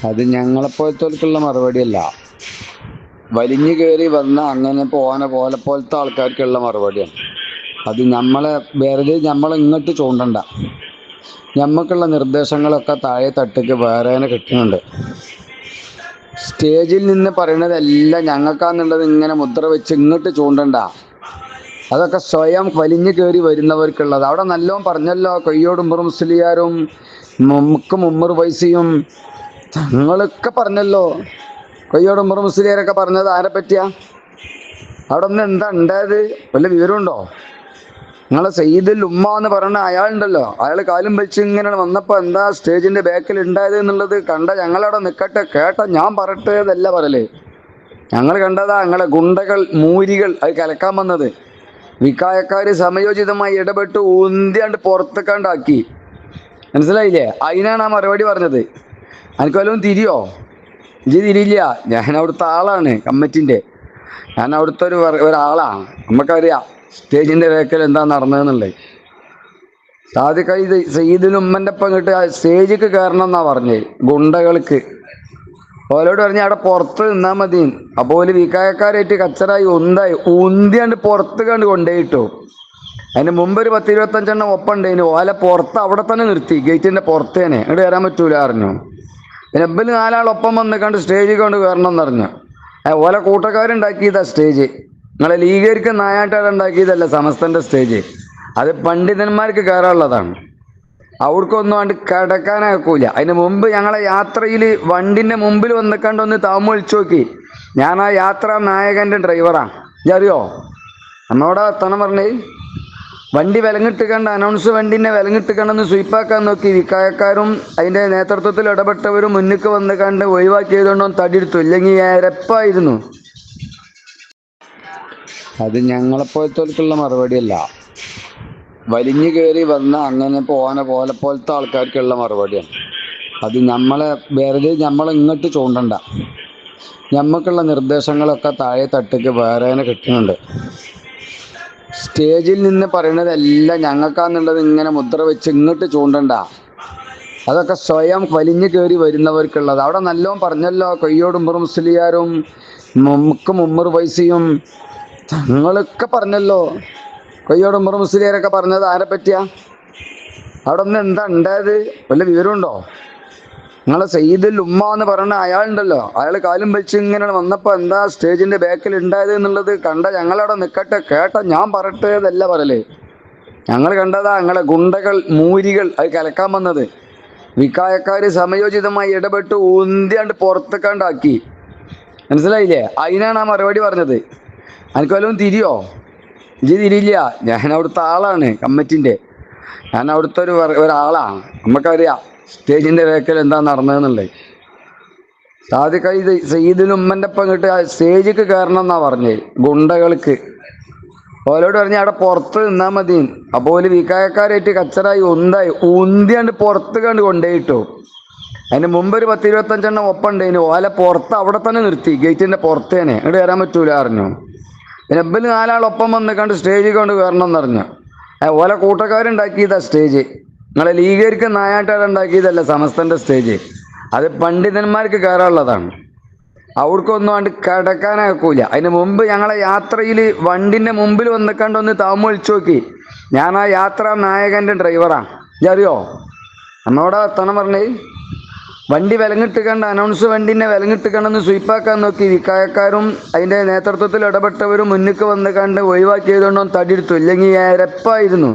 അത് ഞങ്ങളെപ്പോലത്തോൽക്കുള്ള മറുപടിയല്ല. വലിഞ്ഞു കയറി വന്ന അങ്ങനെ പോലത്തെ ആൾക്കാർക്കുള്ള മറുപടിയാണ്. അത് നമ്മളെ വെറുതെ ഇങ്ങോട്ട് ചൂണ്ടണ്ട. ഞമ്മക്കുള്ള നിർദ്ദേശങ്ങളൊക്കെ താഴെ തട്ടിക്ക് വേറെ കിട്ടുന്നുണ്ട്. സ്റ്റേജിൽ നിന്ന് പറയുന്നതെല്ലാം ഞങ്ങൾക്കാന്നുള്ളത് ഇങ്ങനെ മുദ്ര വെച്ച് ഇങ്ങോട്ട് ചൂണ്ടണ്ട. അതൊക്കെ സ്വയം വലിഞ്ഞു കയറി വരുന്നവർക്കുള്ളത്. അവിടെ നല്ലോണം പറഞ്ഞല്ലോ, കൊയ്യോട് ഉമ്മർ മുസ്ലിയാരും ഉമ്മർ വൈസിയും തങ്ങളൊക്കെ പറഞ്ഞല്ലോ. കൊയ്യോട് ഉമ്മർ മുസ്ലിയാരൊക്കെ പറഞ്ഞത് ആരെ പറ്റിയാ? അവിടെ ഒന്ന് എന്താ ഉണ്ടായത്? വല്ല വിവരമുണ്ടോ? നിങ്ങളെ സയ്യിദുൽ ഉമ്മ എന്ന് പറയുന്ന അയാളുണ്ടല്ലോ, അയാൾ കാലും വെച്ച് ഇങ്ങനെ വന്നപ്പോൾ എന്താ സ്റ്റേജിന്റെ ബാക്കിൽ ഉണ്ടായത് എന്നുള്ളത് കണ്ട ഞങ്ങളവിടെ നിൽക്കട്ടെ, കേട്ട ഞാൻ പറയട്ടെ എന്നല്ല പറയല്. ഞങ്ങൾ കണ്ടതാ ഞങ്ങളെ ഗുണ്ടകൾ മൂരികൾ അത് കലക്കാൻ വന്നത്. വിക്കായക്കാര് സമയോചിതമായി ഇടപെട്ട് ഉന്തിയാണ്ട് പുറത്തേക്കാണ്ടാക്കി. മനസ്സിലായില്ലേ? അതിനാണ് ആ മറുപടി പറഞ്ഞത്. എനിക്ക് വല്ലതും തിരിയോ? ഇജ് തിരിയില്ല. ഞാൻ അവിടുത്തെ ആളാണ്, കമ്മിറ്റിന്റെ. ഞാൻ അവിടുത്തെ ഒരാളാണ്. നമുക്കറിയാം സ്റ്റേജിന്റെ വേക്കൽ എന്താ നടന്നതെന്നുള്ളത്. സാദിഖ് സയ്യിദിന് ഉമ്മന്റെ ഒപ്പം കിട്ടി സ്റ്റേജിക്ക് കയറണം എന്നാ പറഞ്ഞത്. ഗുണ്ടകൾക്ക് ഓലോട് പറഞ്ഞ അവിടെ പുറത്ത് നിന്നാ മതി. അപ്പോൾ വിക്കായക്കാരായിട്ട് കച്ചറായി ഉന്തിയാണ്ട് പുറത്ത് കണ്ട് കൊണ്ടേയിട്ടു. അതിന് മുമ്പ് ഒരു 10-25 ഒപ്പം ഉണ്ടായിന്. ഓല പുറത്ത് അവിടെ തന്നെ നിർത്തി, ഗേറ്റിന്റെ പുറത്ത് തന്നെ. ഇങ്ങോട്ട് കയറാൻ പറ്റൂല അറിഞ്ഞു. പിന്നെ ഇബല് 4 ഒപ്പം വന്ന് കണ്ട് സ്റ്റേജിൽ കൊണ്ട് കയറണം എന്നറിഞ്ഞു. ഓല കൂട്ടക്കാരുണ്ടാക്കിയതാ സ്റ്റേജ്. നിങ്ങളെ ലീഗർക്ക് നായാട്ടാണ് ഉണ്ടാക്കിയതല്ല സമസ്തന്റെ സ്റ്റേജ്. അത് പണ്ഡിതന്മാർക്ക് കയറാനുള്ളതാണ്. അവർക്കൊന്നും കണ്ട് കിടക്കാനാക്കൂല. അതിന് മുമ്പ് ഞങ്ങളെ യാത്രയിൽ വണ്ടിന്റെ മുമ്പിൽ വന്നിക്കണ്ടൊന്ന് താമൊഴിച്ചു നോക്കി. ഞാൻ ആ യാത്രാ നായകന്റെ ഡ്രൈവറാ. ഇതറിയോ? നമ്മളോട് വർത്തമാനം പറഞ്ഞേ. വണ്ടി വിലങ്ങിട്ട് അനൗൺസ് വണ്ടിനെ വിലങ്ങിട്ട് കണ്ടെന്ന് സ്വീപ്പാക്കാൻ നോക്കി. വിക്കായക്കാരും അതിന്റെ നേതൃത്വത്തിൽ ഇടപെട്ടവരും മുന്നിക്ക് വന്ന് കണ്ട് ഒഴിവാക്കിയതുകൊണ്ടോ തടിയെടുത്തു. ഇല്ലെങ്കിൽ എരപ്പായിരുന്നു. അത് ഞങ്ങളെപ്പോലത്തോൽക്കുള്ള മറുപടിയല്ല. വലിഞ്ഞു കയറി വന്ന അങ്ങനെ പോലത്തെ ആൾക്കാർക്കുള്ള മറുപടിയാണ്. അത് നമ്മളെ വെറുതെ ഇങ്ങോട്ട് ചൂണ്ടണ്ട. ഞമ്മക്കുള്ള നിർദ്ദേശങ്ങളൊക്കെ താഴെ തട്ടിക്ക് വേറെ കിട്ടുന്നുണ്ട്. സ്റ്റേജിൽ നിന്ന് പറയുന്നതെല്ലാം ഞങ്ങൾക്കാന്നുള്ളത് ഇങ്ങനെ മുദ്ര വെച്ച് ഇങ്ങോട്ട് ചൂണ്ടണ്ട. അതൊക്കെ സ്വയം വലിഞ്ഞു കയറി വരുന്നവർക്കുള്ളത്. അവിടെ നല്ലോണം പറഞ്ഞല്ലോ, കൊയ്യോട് ഉമ്മർ മുസ്ലിയാരും ഉമ്മർ വൈസിയും തങ്ങളൊക്കെ പറഞ്ഞല്ലോ. കൊയ്യോട് ഉമ്മർ മുസ്ലിയാരൊക്കെ പറഞ്ഞത് ആരെ പറ്റിയാ? അവിടെ ഒന്ന് എന്താ ഉണ്ടായത്? വല്ല വിവരമുണ്ടോ? നിങ്ങളെ സയ്യിദുൽ ഉമ്മ എന്ന് പറയുന്ന അയാളുണ്ടല്ലോ, അയാൾ കാലും വെച്ച് ഇങ്ങനെ വന്നപ്പോൾ എന്താ സ്റ്റേജിന്റെ ബാക്കിൽ ഉണ്ടായത് എന്നുള്ളത് കണ്ട ഞങ്ങളവിടെ നിൽക്കട്ടെ, കേട്ട ഞാൻ പറയട്ടെ എന്നല്ല പറയല്. ഞങ്ങൾ കണ്ടതാ ഞങ്ങളെ ഗുണ്ടകൾ മൂരികൾ അത് കലക്കാൻ വന്നത്. വിക്കായക്കാര് സമയോചിതമായി ഇടപെട്ട് ഉന്തിയാണ്ട് പുറത്തേക്കാണ്ടാക്കി. മനസ്സിലായില്ലേ? അതിനാണ് ആ മറുപടി പറഞ്ഞത്. എനിക്ക് വല്ലതും തിരിയോ? ഇജ് തിരിയില്ല. ഞാൻ അവിടുത്തെ ആളാണ്, കമ്മിറ്റിന്റെ. ഞാൻ അവിടുത്തെ ഒരാളാണ്. നമുക്കറിയാം സ്റ്റേജിന്റെ വേക്കൽ എന്താ നടന്നതെന്നുള്ളത്. സാദിഖ് സയ്യിദിന് ഉമ്മന്റെ ഒപ്പം കിട്ടി സ്റ്റേജിക്ക് കയറണം എന്നാ പറഞ്ഞത്. ഗുണ്ടകൾക്ക് ഓലോട് പറഞ്ഞ അവിടെ പുറത്ത് നിന്നാ മതി. അപ്പോൾ വിക്കായക്കാരായിട്ട് കച്ചറായി ഉന്തിയാണ്ട് പുറത്ത് കണ്ട് കൊണ്ടേയിട്ടു. അതിന് മുമ്പ് ഒരു 10-25 ഒപ്പം ഉണ്ടായിന്. ഓല പുറത്ത് അവിടെ തന്നെ നിർത്തി, ഗേറ്റിന്റെ പുറത്ത് തന്നെ. ഇങ്ങോട്ട് കയറാൻ പറ്റൂല അറിഞ്ഞു. പിന്നെ ഇബല് 4 ഒപ്പം വന്ന് കണ്ട് സ്റ്റേജിൽ കൊണ്ട് കയറണം എന്നറിഞ്ഞു. ഓല കൂട്ടക്കാരുണ്ടാക്കിയതാ സ്റ്റേജ്. നിങ്ങളെ ലീഗർക്ക് നായാട്ടാണ് ഉണ്ടാക്കിയതല്ല സമസ്തന്റെ സ്റ്റേജ്. അത് പണ്ഡിതന്മാർക്ക് കയറാനുള്ളതാണ്. അവർക്കൊന്നും കണ്ട് കിടക്കാനാക്കൂല. അതിന് മുമ്പ് ഞങ്ങളെ യാത്രയിൽ വണ്ടിന്റെ മുമ്പിൽ വന്ന് കണ്ടൊന്ന് താമൊഴിച്ചു നോക്കി. ഞാൻ ആ യാത്രാ നായകന്റെ ഡ്രൈവറാ. ഇതറിയോ? നമ്മളോട് വർത്തമാനം പറഞ്ഞേ. വണ്ടി വിലങ്ങിട്ട് അനൗൺസ് വണ്ടിനെ വിലങ്ങിട്ട് കണ്ടെന്ന് സ്വീപ്പാക്കാൻ നോക്കി. വിക്കായക്കാരും അതിന്റെ നേതൃത്വത്തിൽ ഇടപെട്ടവരും മുന്നിക്ക് വന്ന് കണ്ട് ഒഴിവാക്കിയതുകൊണ്ടോ തടിയെടുത്തു. ഇല്ലെങ്കിൽ എരപ്പായിരുന്നു.